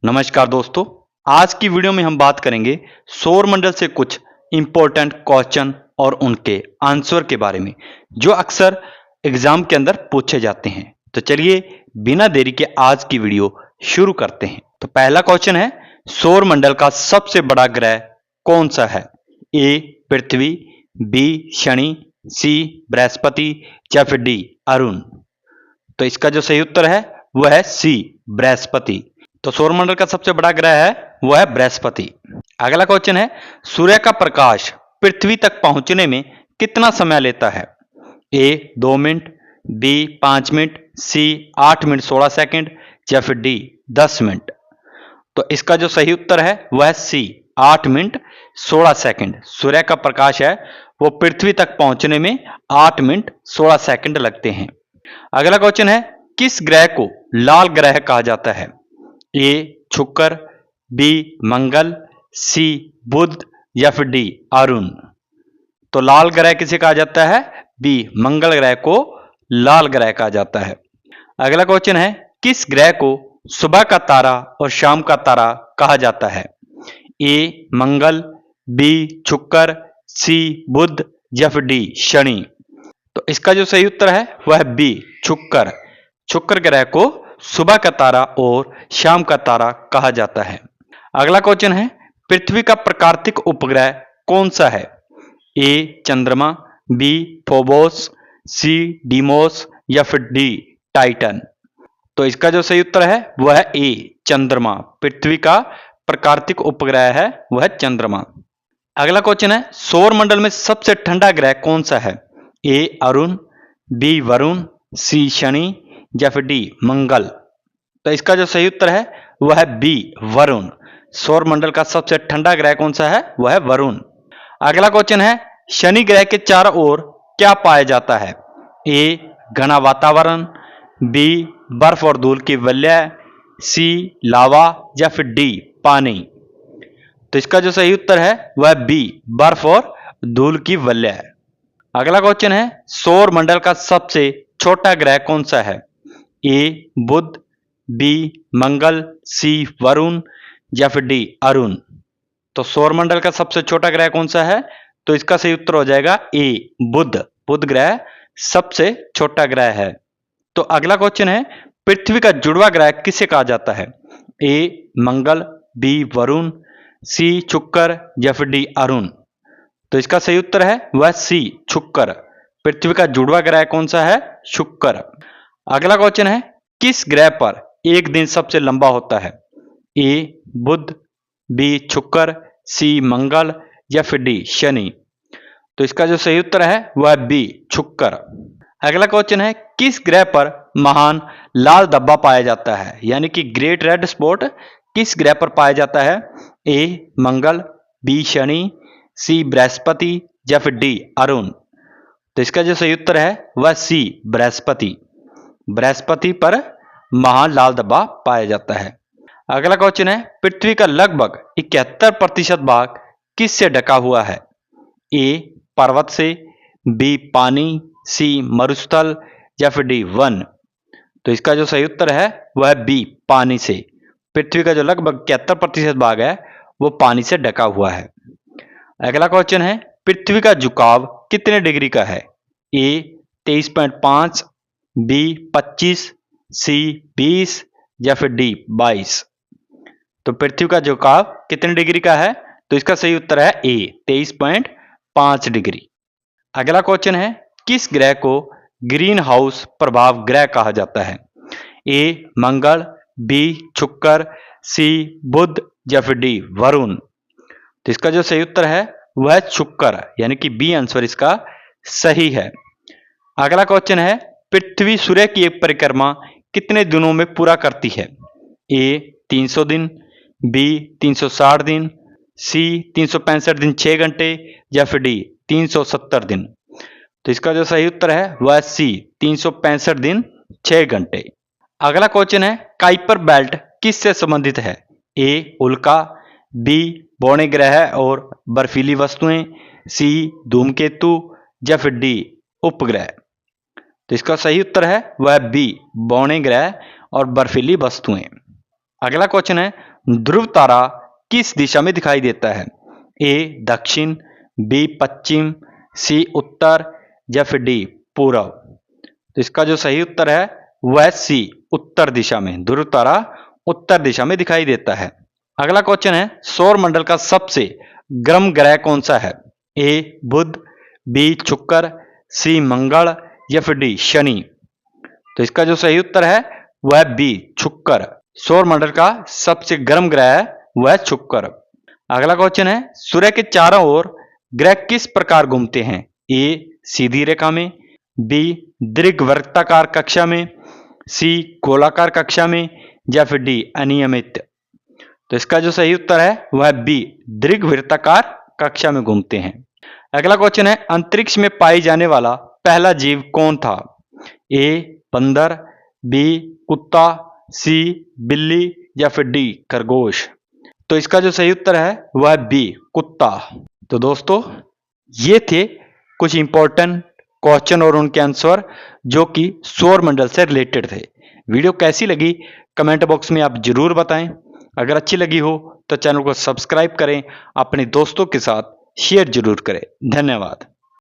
नमस्कार दोस्तों, आज की वीडियो में हम बात करेंगे सौर मंडल से कुछ इंपॉर्टेंट क्वेश्चन और उनके आंसर के बारे में जो अक्सर एग्जाम के अंदर पूछे जाते हैं। तो चलिए बिना देरी के आज की वीडियो शुरू करते हैं। तो पहला क्वेश्चन है, सौर मंडल का सबसे बड़ा ग्रह कौन सा है? ए पृथ्वी, बी शनि, सी बृहस्पति या फिर डी अरुण। तो इसका जो सही उत्तर है वह है सी बृहस्पति। तो सौरमंडल का सबसे बड़ा ग्रह है वह है बृहस्पति। अगला क्वेश्चन है, सूर्य का प्रकाश पृथ्वी तक पहुंचने में कितना समय लेता है? ए 2 मिनट, बी 5 मिनट, सी 8 मिनट 16 सेकंड या फिर डी 10 मिनट। तो इसका जो सही उत्तर है वह है सी 8 मिनट 16 सेकंड। सूर्य का प्रकाश है वो पृथ्वी तक पहुंचने में 8 मिनट 16 सेकंड लगते हैं। अगला क्वेश्चन है, किस ग्रह को लाल ग्रह कहा जाता है? ए शुक्र, बी मंगल, सी बुध या फिर डी अरुण। तो लाल ग्रह किसे कहा जाता है? बी मंगल ग्रह को लाल ग्रह कहा जाता है। अगला क्वेश्चन है, किस ग्रह को सुबह का तारा और शाम का तारा कहा जाता है? ए मंगल, बी शुक्र, सी बुध या फिर डी शनि। तो इसका जो सही उत्तर है वह है बी शुक्र। शुक्र ग्रह को सुबह का तारा और शाम का तारा कहा जाता है। अगला क्वेश्चन है, पृथ्वी का प्राकृतिक उपग्रह कौन सा है? ए चंद्रमा, बी फोबोस, सी डीमोस या फिर डी टाइटन। तो इसका जो सही उत्तर है वह है ए चंद्रमा। पृथ्वी का प्राकृतिक उपग्रह है वह चंद्रमा। अगला क्वेश्चन है, सौर मंडल में सबसे ठंडा ग्रह कौन सा है? ए अरुण, बी वरुण, सी शनि या फिर डी मंगल। तो इसका जो सही उत्तर है वह है बी वरुण। सौर मंडल का सबसे ठंडा ग्रह कौन सा है? वह है वरुण। अगला क्वेश्चन है, शनि ग्रह के चारों ओर क्या पाया जाता है? ए घना वातावरण, बी बर्फ और धूल की वलय, सी लावा या फिर डी पानी। तो इसका जो सही उत्तर है वह बी बर्फ और धूल की वलय। अगला क्वेश्चन है, सौर मंडल का सबसे छोटा ग्रह कौन सा है? ए बुध, बी मंगल, सी वरुण या फिर डी अरुण। तो सौर मंडल का सबसे छोटा ग्रह कौन सा है? तो इसका सही उत्तर हो जाएगा ए बुध। बुध ग्रह सबसे छोटा ग्रह है। तो अगला क्वेश्चन है, पृथ्वी का जुड़वा ग्रह किसे कहा जाता है? ए मंगल, बी वरुण, सी शुक्र या फिर डी अरुण। तो इसका सही उत्तर है वह सी शुक्र। पृथ्वी का जुड़वा ग्रह कौन सा है? शुक्र। अगला क्वेश्चन है, किस ग्रह पर एक दिन सबसे लंबा होता है? ए बुध, बी शुक्र, सी मंगल या फिर डी शनि। तो इसका जो सही उत्तर है वह बी शुक्र। अगला क्वेश्चन है, किस ग्रह पर महान लाल धब्बा पाया जाता है? यानी कि ग्रेट रेड स्पॉट किस ग्रह पर पाया जाता है? ए मंगल, बी शनि, सी बृहस्पति या फिर डी अरुण। तो इसका जो सही उत्तर है वह सी बृहस्पति। बृहस्पति पर महान लाल धब्बा पाया जाता है। अगला क्वेश्चन है, पृथ्वी का लगभग 71% भाग किससे ढका हुआ है? ए पर्वत से, बी पानी, सी मरुस्थल या फिर डी वन। तो इसका जो सही उत्तर है वह बी पानी से। पृथ्वी का जो लगभग 71% भाग है वो पानी से ढका हुआ है। अगला क्वेश्चन है, पृथ्वी का झुकाव कितने डिग्री का है? ए 23.5, बी 25, सी 20 या फिर डी 22। तो पृथ्वी का झुकाव कितने डिग्री का है? तो इसका सही उत्तर है ए 23.5 डिग्री। अगला क्वेश्चन है, किस ग्रह को ग्रीन हाउस प्रभाव ग्रह कहा जाता है? ए मंगल, बी शुक्र, सी बुध या फिर डी वरुण। तो इसका जो सही उत्तर है वह शुक्र, यानी कि बी आंसर इसका सही है। अगला क्वेश्चन है, पृथ्वी सूर्य की एक परिक्रमा कितने दिनों में पूरा करती है? ए 300 दिन, बी 360 दिन, सी 365 दिन 6 घंटे या फिर डी 370 दिन। तो इसका जो सही उत्तर है वह सी 365 दिन 6 घंटे। अगला क्वेश्चन है, काइपर बेल्ट किससे संबंधित है? ए उल्का, बी बौने ग्रह और बर्फीली वस्तुएं, सी धूमकेतु या फिर डी उपग्रह। तो इसका सही उत्तर है वह बी बौने ग्रह और बर्फीली वस्तुएं। अगला क्वेश्चन है, ध्रुव तारा किस दिशा में दिखाई देता है? ए दक्षिण, बी पश्चिम, सी उत्तर या फिर डी पूर्व। तो इसका जो सही उत्तर है वह सी उत्तर दिशा में। ध्रुव तारा उत्तर दिशा में दिखाई देता है। अगला क्वेश्चन है सौर मंडल का सबसे गर्म ग्रह कौन सा है? ए बुध, बी शुक्र, सी मंगल या फिर डी शनि। तो इसका जो सही उत्तर है वह बी शुक्र। सौर मंडल का सबसे गर्म ग्रह है वह शुक्र। अगला क्वेश्चन है सूर्य के चारों ओर ग्रह किस प्रकार घूमते हैं? ए सीधी रेखा में, बी दीर्घवृत्ताकार कक्षा में, सी गोलाकार कक्षा में या फिर डी अनियमित। तो इसका जो सही उत्तर है वह बी दीर्घवृत्ताकार कक्षा में घूमते हैं। अगला क्वेश्चन है अंतरिक्ष में पाई जाने वाला पहला जीव कौन था? ए बंदर, बी कुत्ता, सी बिल्ली या फिर डी खरगोश। तो इसका जो सही उत्तर है वह बी कुत्ता। तो दोस्तों ये थे कुछ इंपॉर्टेंट क्वेश्चन और उनके आंसर जो कि सौर मंडल से रिलेटेड थे। वीडियो कैसी लगी कमेंट बॉक्स में आप जरूर बताएं। अगर अच्छी लगी हो तो चैनल को सब्सक्राइब करें, अपने दोस्तों के साथ शेयर जरूर करें। धन्यवाद।